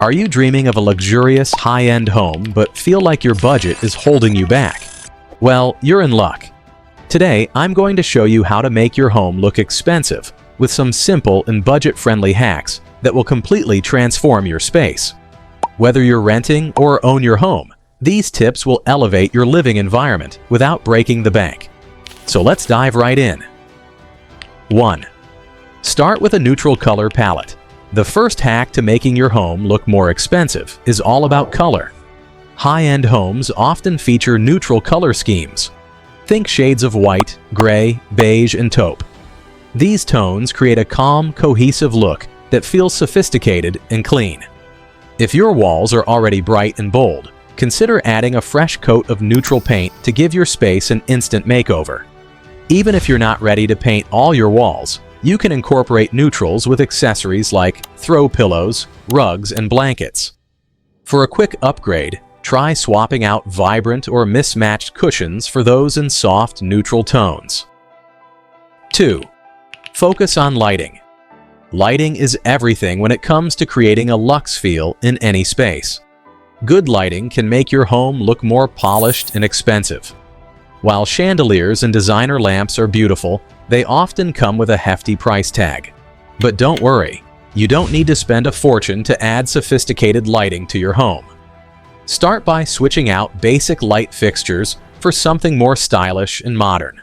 Are you dreaming of a luxurious, high-end home but feel like your budget is holding you back? Well, you're in luck. Today, I'm going to show you how to make your home look expensive with some simple and budget-friendly hacks that will completely transform your space. Whether you're renting or own your home, these tips will elevate your living environment without breaking the bank. So let's dive right in. 1. Start with a neutral color palette. The first hack to making your home look more expensive is all about color. High-end homes often feature neutral color schemes. Think shades of white, gray, beige, and taupe. These tones create a calm, cohesive look that feels sophisticated and clean. If your walls are already bright and bold, consider adding a fresh coat of neutral paint to give your space an instant makeover. Even if you're not ready to paint all your walls, you can incorporate neutrals with accessories like throw pillows, rugs, and blankets. For a quick upgrade, try swapping out vibrant or mismatched cushions for those in soft, neutral tones. 2. Focus on lighting. Lighting is everything when it comes to creating a luxe feel in any space. Good lighting can make your home look more polished and expensive. While chandeliers and designer lamps are beautiful, they often come with a hefty price tag. But don't worry, you don't need to spend a fortune to add sophisticated lighting to your home. Start by switching out basic light fixtures for something more stylish and modern.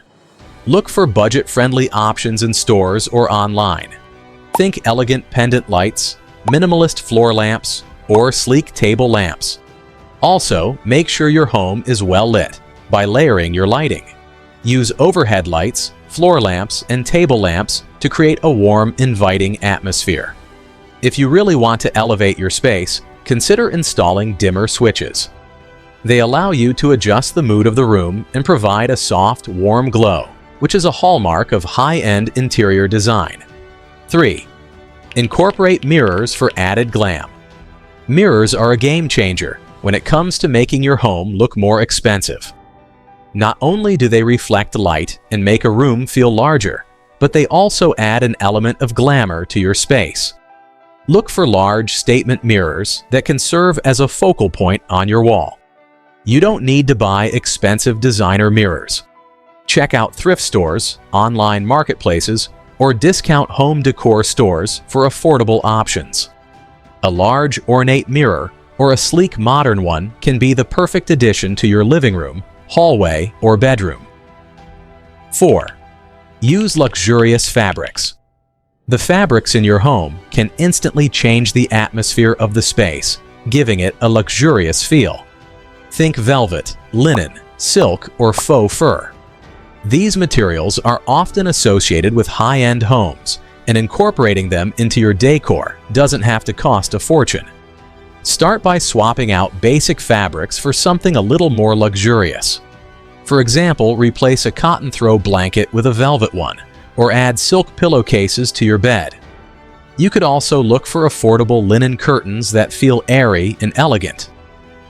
Look for budget-friendly options in stores or online. Think elegant pendant lights, minimalist floor lamps, or sleek table lamps. Also, make sure your home is well lit by layering your lighting. Use overhead lights, floor lamps, and table lamps to create a warm, inviting atmosphere. If you really want to elevate your space, consider installing dimmer switches. They allow you to adjust the mood of the room and provide a soft, warm glow, which is a hallmark of high-end interior design. 3. Incorporate mirrors for added glam. Mirrors are a game changer when it comes to making your home look more expensive. Not only do they reflect light and make a room feel larger, but they also add an element of glamour to your space. Look for large statement mirrors that can serve as a focal point on your wall. You don't need to buy expensive designer mirrors. Check out thrift stores, online marketplaces, or discount home decor stores for affordable options. A large, ornate mirror or a sleek, modern one can be the perfect addition to your living room, hallway, or bedroom. 4. Use luxurious fabrics. The fabrics in your home can instantly change the atmosphere of the space, giving it a luxurious feel. Think velvet, linen, silk, or faux fur. These materials are often associated with high-end homes, and incorporating them into your decor doesn't have to cost a fortune. Start by swapping out basic fabrics for something a little more luxurious. For example, replace a cotton throw blanket with a velvet one, or add silk pillowcases to your bed. You could also look for affordable linen curtains that feel airy and elegant.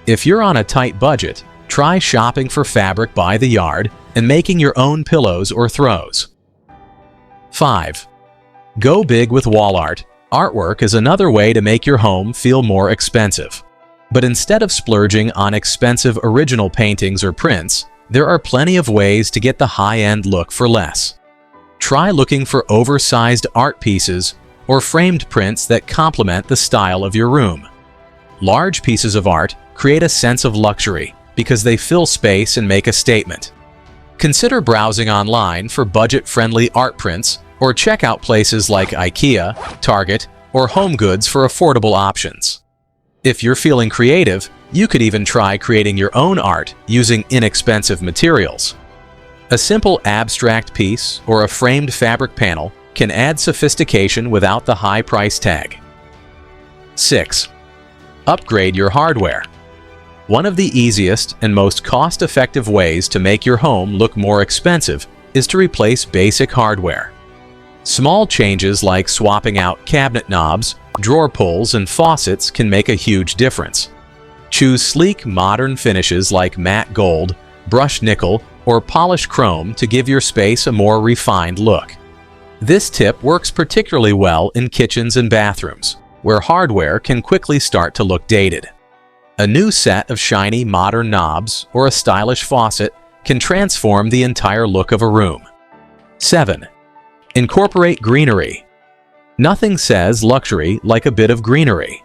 If you're on a tight budget, try shopping for fabric by the yard and making your own pillows or throws. 5. Go big with wall art. Artwork is another way to make your home feel more expensive. But instead of splurging on expensive original paintings or prints, there are plenty of ways to get the high-end look for less. Try looking for oversized art pieces or framed prints that complement the style of your room. Large pieces of art create a sense of luxury because they fill space and make a statement. Consider browsing online for budget-friendly art prints, or check out places like IKEA, Target, or HomeGoods for affordable options. If you're feeling creative, you could even try creating your own art using inexpensive materials. A simple abstract piece or a framed fabric panel can add sophistication without the high price tag. 6. Upgrade your hardware. One of the easiest and most cost-effective ways to make your home look more expensive is to replace basic hardware. Small changes like swapping out cabinet knobs, drawer pulls, and faucets can make a huge difference. Choose sleek, modern finishes like matte gold, brushed nickel, or polished chrome to give your space a more refined look. This tip works particularly well in kitchens and bathrooms, where hardware can quickly start to look dated. A new set of shiny modern knobs or a stylish faucet can transform the entire look of a room. 7. Incorporate greenery. Nothing says luxury like a bit of greenery.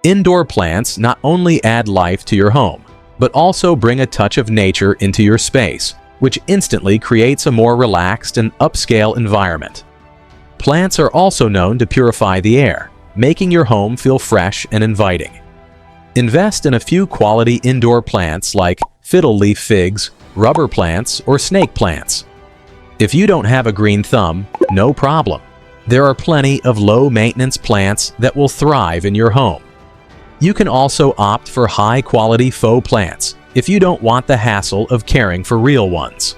Indoor plants not only add life to your home, but also bring a touch of nature into your space, which instantly creates a more relaxed and upscale environment. Plants are also known to purify the air, making your home feel fresh and inviting. Invest in a few quality indoor plants like fiddle leaf figs, rubber plants, or snake plants. If you don't have a green thumb, no problem. There are plenty of low-maintenance plants that will thrive in your home. You can also opt for high-quality faux plants if you don't want the hassle of caring for real ones.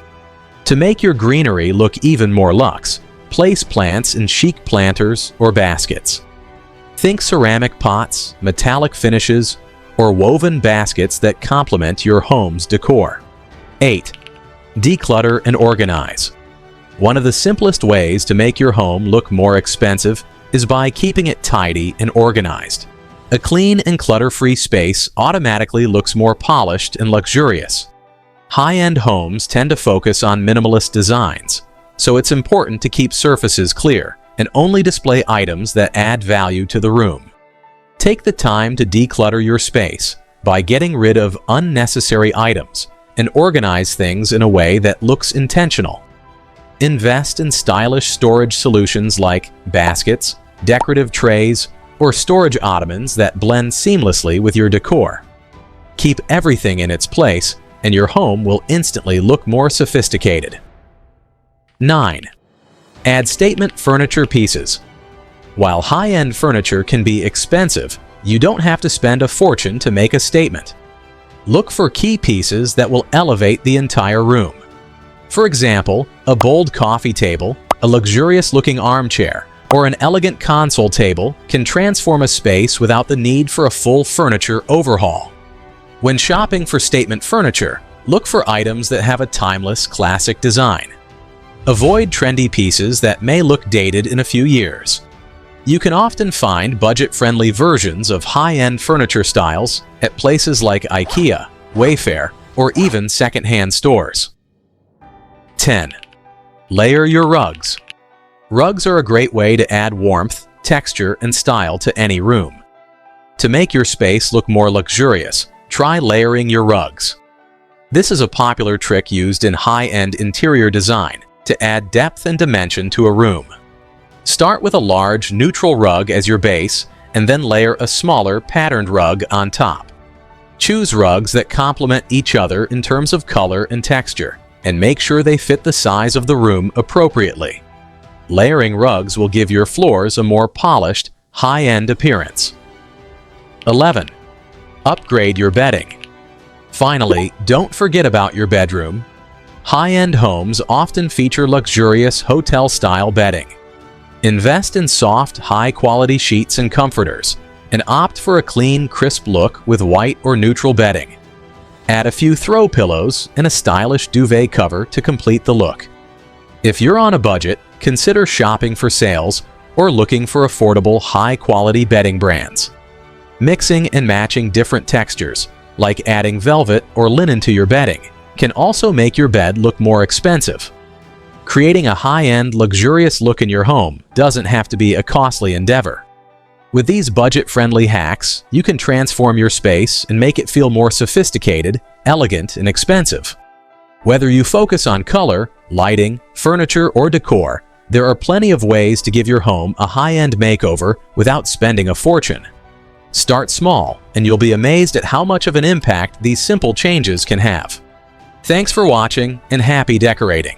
To make your greenery look even more luxe, place plants in chic planters or baskets. Think ceramic pots, metallic finishes, or woven baskets that complement your home's decor. 8. Declutter and organize. One of the simplest ways to make your home look more expensive is by keeping it tidy and organized. A clean and clutter-free space automatically looks more polished and luxurious. High-end homes tend to focus on minimalist designs, so it's important to keep surfaces clear and only display items that add value to the room. Take the time to declutter your space by getting rid of unnecessary items and organize things in a way that looks intentional. Invest in stylish storage solutions like baskets, decorative trays, or storage ottomans that blend seamlessly with your decor. Keep everything in its place, and your home will instantly look more sophisticated. 9. Add statement furniture pieces. While high-end furniture can be expensive, you don't have to spend a fortune to make a statement. Look for key pieces that will elevate the entire room. For example, a bold coffee table, a luxurious-looking armchair, or an elegant console table can transform a space without the need for a full furniture overhaul. When shopping for statement furniture, look for items that have a timeless, classic design. Avoid trendy pieces that may look dated in a few years. You can often find budget-friendly versions of high-end furniture styles at places like IKEA, Wayfair, or even second-hand stores. 10. Layer your rugs. Rugs are a great way to add warmth, texture, and style to any room. To make your space look more luxurious, try layering your rugs. This is a popular trick used in high-end interior design to add depth and dimension to a room. Start with a large, neutral rug as your base, and then layer a smaller, patterned rug on top. Choose rugs that complement each other in terms of color and texture, and make sure they fit the size of the room appropriately. Layering rugs will give your floors a more polished, high-end appearance. 11. Upgrade your bedding. Finally, don't forget about your bedroom. High-end homes often feature luxurious hotel-style bedding. Invest in soft, high-quality sheets and comforters, and opt for a clean, crisp look with white or neutral bedding. Add a few throw pillows and a stylish duvet cover to complete the look. If you're on a budget, consider shopping for sales or looking for affordable, high-quality bedding brands. Mixing and matching different textures, like adding velvet or linen to your bedding, can also make your bed look more expensive. Creating a high-end, luxurious look in your home doesn't have to be a costly endeavor. With these budget-friendly hacks, you can transform your space and make it feel more sophisticated, elegant, and expensive. Whether you focus on color, lighting, furniture, or decor, there are plenty of ways to give your home a high-end makeover without spending a fortune. Start small, and you'll be amazed at how much of an impact these simple changes can have. Thanks for watching, and happy decorating!